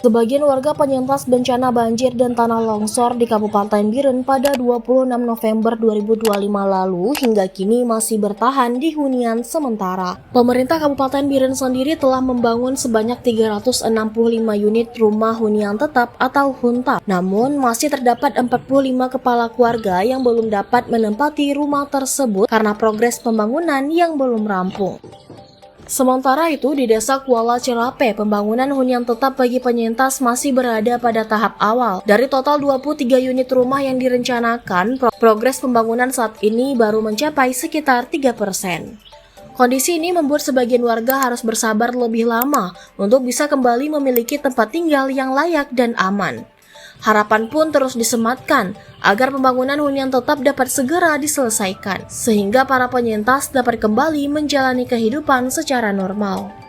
Sebagian warga penyintas bencana banjir dan tanah longsor di Kabupaten Biren pada 26 November 2025 lalu hingga kini masih bertahan di hunian sementara. Pemerintah Kabupaten Biren sendiri telah membangun sebanyak 365 unit rumah hunian tetap atau HUNTAP. Namun masih terdapat 45 kepala keluarga yang belum dapat menempati rumah tersebut karena progres pembangunan yang belum rampung. Sementara itu, di Desa Kuala Cerape, pembangunan hunian tetap bagi penyintas masih berada pada tahap awal. Dari total 23 unit rumah yang direncanakan, progres pembangunan saat ini baru mencapai sekitar 3%. Kondisi ini membuat sebagian warga harus bersabar lebih lama untuk bisa kembali memiliki tempat tinggal yang layak dan aman. Harapan pun terus disematkan agar pembangunan hunian tetap dapat segera diselesaikan, sehingga para penyintas dapat kembali menjalani kehidupan secara normal.